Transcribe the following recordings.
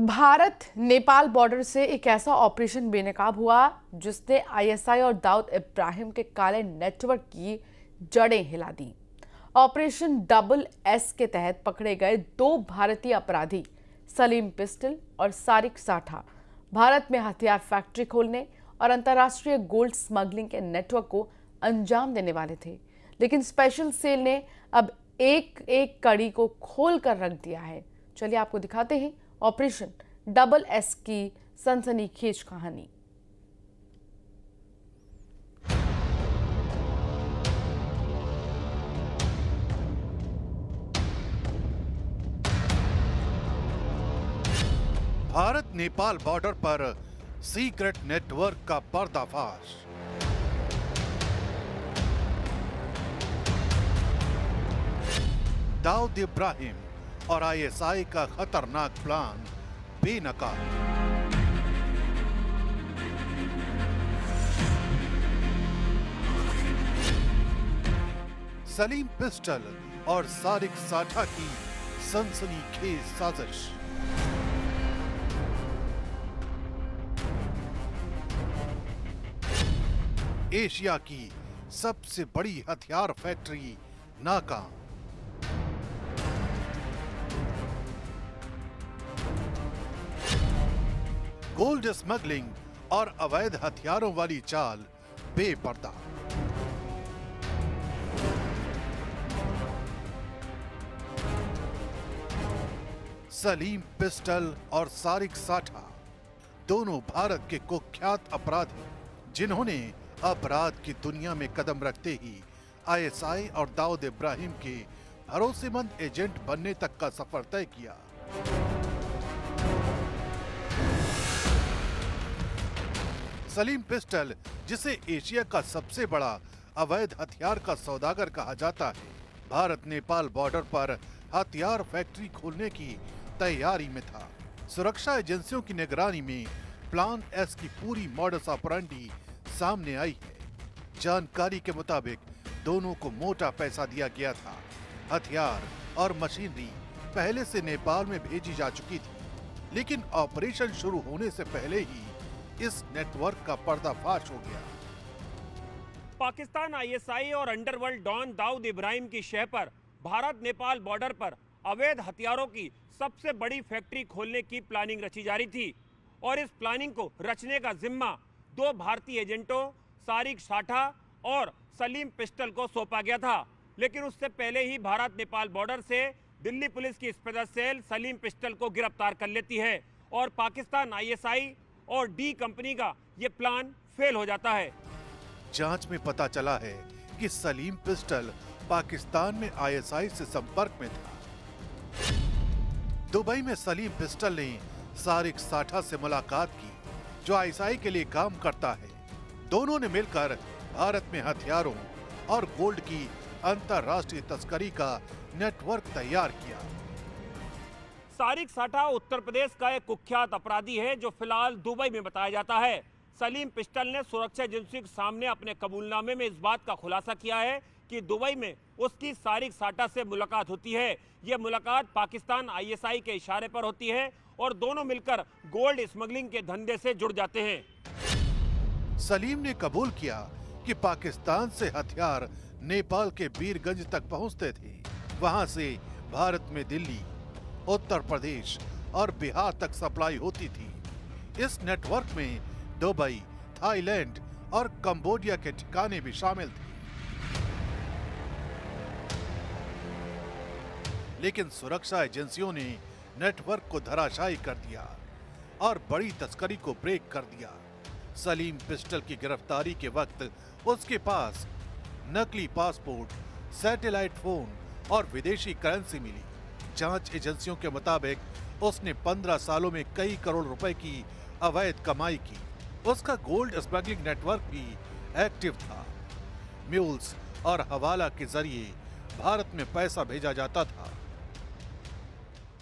Bharat Nepal border से एक ऐसा ऑपरेशन बेनकाब हुआ जिसने आईएसआई और दाऊद इब्राहिम के काले नेटवर्क की जड़ें हिला दी। ऑपरेशन डबल एस के तहत पकड़े गए दो भारतीय अपराधी सलीम पिस्टल और सारिक साठा भारत में हथियार फैक्ट्री खोलने और अंतर्राष्ट्रीय गोल्ड स्मगलिंग के नेटवर्क को अंजाम देने वाले थे, लेकिन स्पेशल सेल ने अब एक एक कड़ी को खोल कर रख दिया है। चलिए आपको दिखाते हैं ऑपरेशन डबल एस की सनसनीखेज कहानी। भारत नेपाल बॉर्डर पर सीक्रेट नेटवर्क का पर्दाफाश। दाऊद इब्राहिम और आईएसआई का खतरनाक प्लान बेनकाब। सलीम पिस्टल और सारिक साठा की सनसनीखेज साजिश। एशिया की सबसे बड़ी हथियार फैक्ट्री नाकाम। गोल्ड स्मगलिंग और अवैध हथियारों वाली चाल बेपर्दा। सलीम पिस्टल और सारिक साठा दोनों भारत के कुख्यात अपराधी जिन्होंने अपराध की दुनिया में कदम रखते ही आईएसआई और दाऊद इब्राहिम के भरोसेमंद एजेंट बनने तक का सफर तय किया। सलीम पिस्टल, जिसे एशिया का सबसे बड़ा अवैध हथियार का सौदागर कहा जाता है, भारत नेपाल बॉर्डर पर हथियार फैक्ट्री खोलने की तैयारी में था। सुरक्षा एजेंसियों की निगरानी में प्लान एस की पूरी मॉडस ऑपरेंडी सामने आई है। जानकारी के मुताबिक दोनों को मोटा पैसा दिया गया था। हथियार और मशीनरी पहले से नेपाल में भेजी जा चुकी थी, लेकिन ऑपरेशन शुरू होने से पहले ही इस नेटवर्क का पर्दाफाश हो गया। पाकिस्तान आईएसआई और अंडरवर्ल्ड डॉन दाऊद इब्राहिम की शह पर भारत नेपाल बॉर्डर पर अवैध हथियारों की सबसे बड़ी फैक्ट्री खोलने की प्लानिंग रची जा रही थी और इस प्लानिंग को रचने का जिम्मा दो भारतीय एजेंटों सारिक साठा और सलीम पिस्टल को सौंपा गया था। लेकिन उससे पहले ही भारत नेपाल बॉर्डर से दिल्ली पुलिस की स्पेशल सेल सलीम पिस्टल को गिरफ्तार कर लेती है और पाकिस्तान आईएसआई और डी कंपनी का ये प्लान फेल हो जाता है। जांच में पता चला है कि सलीम पिस्टल पाकिस्तान में आईएसआई से संपर्क में था। दुबई में सलीम पिस्टल ने सारिक साठा से मुलाकात की, जो आईएसआई के लिए काम करता है। दोनों ने मिलकर भारत में हथियारों और गोल्ड की अंतरराष्ट्रीय तस्करी का नेटवर्क तैयार किया। सारिक साठा उत्तर प्रदेश का एक कुख्यात अपराधी है जो फिलहाल दुबई में बताया जाता है। सलीम पिस्टल ने सुरक्षा एजेंसी के सामने अपने कबूलनामे में इस बात का खुलासा किया है कि दुबई में उसकी सारिक साठा से मुलाकात होती है। यह मुलाकात पाकिस्तान आईएसआई के इशारे पर होती है और दोनों मिलकर गोल्ड स्मगलिंग के धंधे से जुड़ जाते हैं। सलीम ने कबूल किया कि पाकिस्तान से हथियार नेपाल के बीरगंज तक पहुंचते थे। वहां से भारत में दिल्ली, उत्तर प्रदेश और बिहार तक सप्लाई होती थी। इस नेटवर्क में दुबई, थाईलैंड और कंबोडिया के ठिकाने भी शामिल थे। लेकिन सुरक्षा एजेंसियों ने नेटवर्क को धराशायी कर दिया और बड़ी तस्करी को ब्रेक कर दिया। सलीम पिस्टल की गिरफ्तारी के वक्त उसके पास नकली पासपोर्ट, सैटेलाइट फोन और विदेशी करेंसी मिली। जांच एजेंसियों के मुताबिक उसने 15 सालों में कई करोड़ रुपए की अवैध कमाई की। उसका गोल्ड स्मगलिंग नेटवर्क भी एक्टिव था। म्यूल्स और हवाला के जरिए भारत में पैसा भेजा जाता था।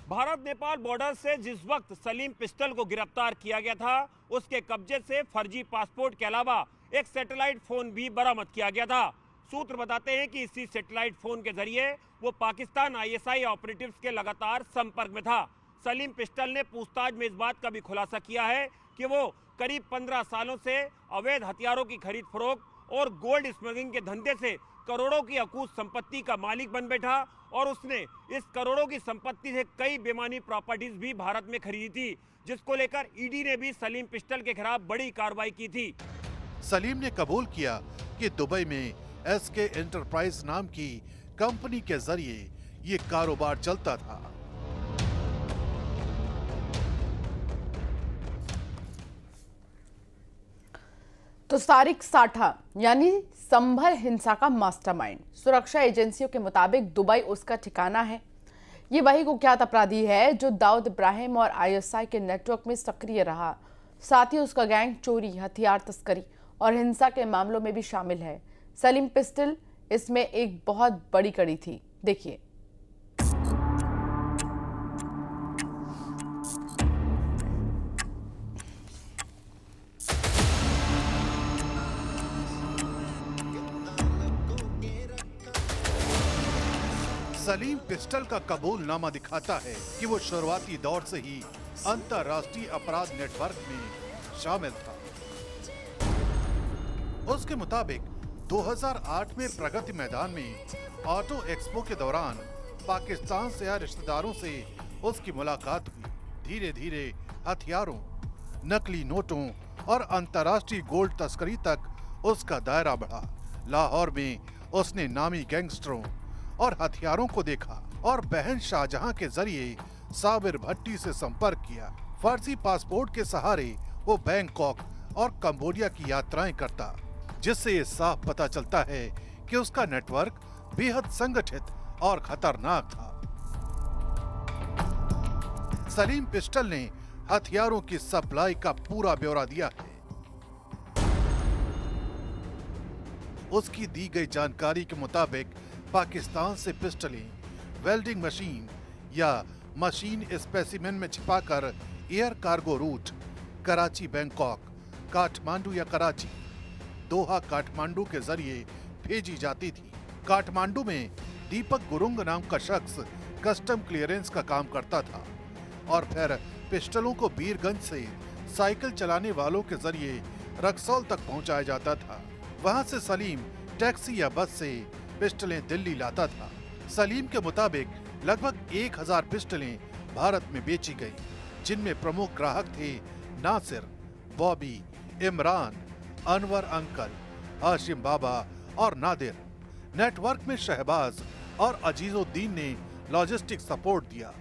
भारत नेपाल बॉर्डर से जिस वक्त सलीम पिस्टल को गिरफ्तार किया गया था, उसके कब्जे से फर्जी पासपोर्ट के अलावा एक सैटेलाइट फोन भी बरामद किया गया था। सूत्र बताते हैं कि इसी सैटेलाइट फोन के जरिए वो पाकिस्तान आईएसआई ऑपरेटिव्स के लगातार संपर्क में था। सलीम पिस्टल ने पूछताछ में इस बात का भी खुलासा किया है कि वो करीब 15 सालों से अवैध हथियारों की खरीद फरोख्त और गोल्ड स्मगलिंग के धंधे से करोड़ों की अकूत संपत्ति का मालिक बन बैठा और उसने इस करोड़ों की संपत्ति से कई बेमानी प्रॉपर्टीज भी भारत में खरीदी थी, जिसको लेकर ईडी ने भी सलीम पिस्टल के खिलाफ बड़ी कार्रवाई की थी। सलीम ने कबूल किया कि दुबई में एसके एंटरप्राइज नाम की कंपनी के जरिए ये कारोबार चलता था। तो तारिक साठा यानी संभल हिंसा का मास्टरमाइंड, सुरक्षा एजेंसियों के मुताबिक दुबई उसका ठिकाना है। ये वही कुख्यात अपराधी है जो दाऊद इब्राहिम और आईएसआई के नेटवर्क में सक्रिय रहा। साथ ही उसका गैंग चोरी, हथियार तस्करी और हिंसा के मामलों में भी शामिल है। सलीम पिस्टल इसमें एक बहुत बड़ी कड़ी थी। देखिए। सलीम पिस्टल का कबूलनामा दिखाता है कि वो शुरुआती दौर से ही अंतर्राष्ट्रीय अपराध नेटवर्क में शामिल था। उसके मुताबिक 2008 में प्रगति मैदान में ऑटो एक्सपो के दौरान पाकिस्तान से आए रिश्तेदारों से उसकी मुलाकात हुई। धीरे धीरे हथियारों, नकली नोटों और अंतर्राष्ट्रीय गोल्ड तस्करी तक उसका दायरा बढ़ा। लाहौर में उसने नामी गैंगस्टरों और हथियारों को देखा और बहन शाहजहां के जरिए साबिर भट्टी से संपर्क किया। फर्जी पासपोर्ट के सहारे वो बैंकॉक और कंबोडिया की यात्राएं करता, जिससे ये साफ पता चलता है कि उसका नेटवर्क बेहद संगठित और खतरनाक था। सलीम पिस्टल ने हथियारों की सप्लाई का पूरा ब्यौरा दिया है। उसकी दी गई जानकारी के मुताबिक पाकिस्तान से पिस्टलें वेल्डिंग मशीन या मशीन स्पेसिमेन में छिपाकर air cargo route Karachi Bangkok, Kathmandu या कराची, दोहा काठमांडू के जरिए भेजी जाती थी। काठमांडू में दीपक गुरुंग नाम का शख्स कस्टम क्लियरेंस का काम करता था और फिर पिस्टलों को बीरगंज से साइकिल चलाने वालों के जरिए रक्सौल तक पहुंचाया जाता था। वहां से सलीम टैक्सी या बस से पिस्टलें दिल्ली लाता था। सलीम के मुताबिक लगभग 1000 पिस्टलें भारत में बेची गईं, जिनमें प्रमुख ग्राहक थे नासिर, बॉबी, इमरान, अनवर अंकल, हाशिम बाबा और नादिर। नेटवर्क में शहबाज और अजीजुद्दीन ने लॉजिस्टिक सपोर्ट दिया।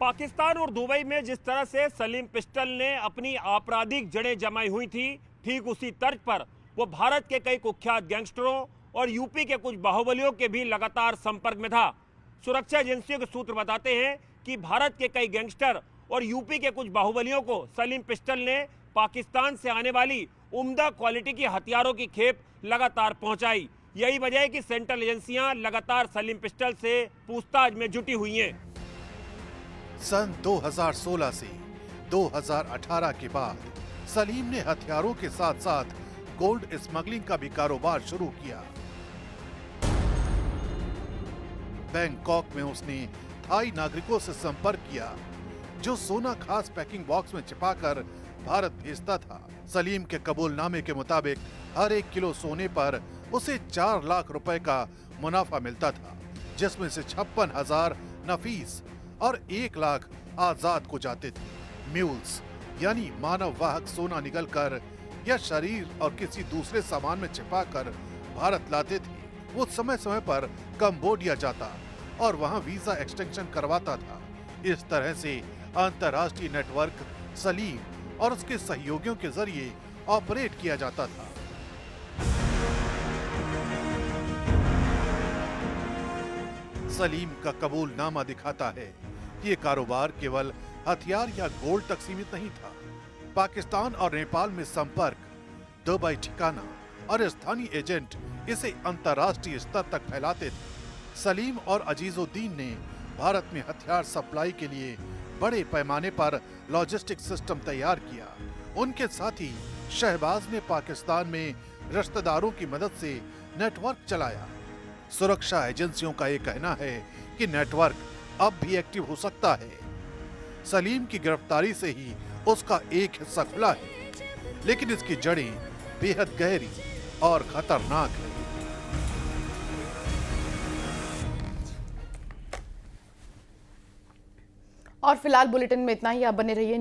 पाकिस्तान और दुबई में जिस तरह से सलीम पिस्टल ने अपनी आपराधिक जड़ें जमाई हुई थी, ठीक उसी तर्ज पर वो भारत के कई कुख्यात गैंगस्टरों और यूपी के कुछ बाहुबलियों के भी लगातार संपर्क में था। सुरक्षा एजेंसियों के सूत्र बताते हैं कि भारत के कई गैंगस्टर और यूपी के कुछ बाहुबलियों को सलीम पिस्टल ने पाकिस्तान से आने वाली उम्दा क्वालिटी की हथियारों की खेप लगातार पहुंचाई। यही वजह है कि सेंट्रल एजेंसियां लगातार सलीम पिस्टल से पूछताछ में जुटी हुई हैं। सन 2016 से 2018 के बाद सलीम ने हथियारों के साथ साथ गोल्ड स्मगलिंग का भी कारोबार शुरू किया। बैंकॉक में उसने थाई नागरिकों से संपर्क किया जो सोना खास पैकिंग बॉक्स में छिपाकर भारत भेजता था। सलीम के कबूलनामे के मुताबिक हर 1 किलो सोने पर उसे 4 लाख रुपए का मुनाफा मिलता था, जिसमें से 56,000 नफीस और 1 लाख आजाद को जाते थे। म्यूल्स यानी मानव वाहक सोना निकलकर या शरीर और किसी दूसरे सामान में छिपाकर भारत लाते थे। वो समय समय पर कंबोडिया जाता और वहां वीजा एक्सटेंशन करवाता था। इस तरह से अंतर्राष्ट्रीय नेटवर्क सलीम और उसके सहयोगियों के जरिए ऑपरेट किया जाता था। सलीम का कबूलनामा दिखाता है कि ये कारोबार केवल हथियार या गोल्ड तक सीमित नहीं था। पाकिस्तान और नेपाल में संपर्क, दुबई ठिकाना और स्थानीय एजेंट इसे अंतर्राष्ट्रीय स्तर तक फैलाते थे। सलीम और अजीजुद्दीन ने भारत में हथियार सप्लाई के लिए बड़े पैमाने पर लॉजिस्टिक सिस्टम तैयार किया। उनके साथी शहबाज ने पाकिस्तान में रिश्तेदारों की मदद से नेटवर्क चलाया। सुरक्षा एजेंसियों का ये कहना है कि नेटवर्क अब भी एक्टिव हो सकता है। सलीम की गिरफ्तारी से ही उसका एक हिस्सा खुला है, लेकिन इसकी जड़ें बेहद गहरी और खतरनाक है। और फिलहाल बुलेटिन में इतना ही। आप बने रहिए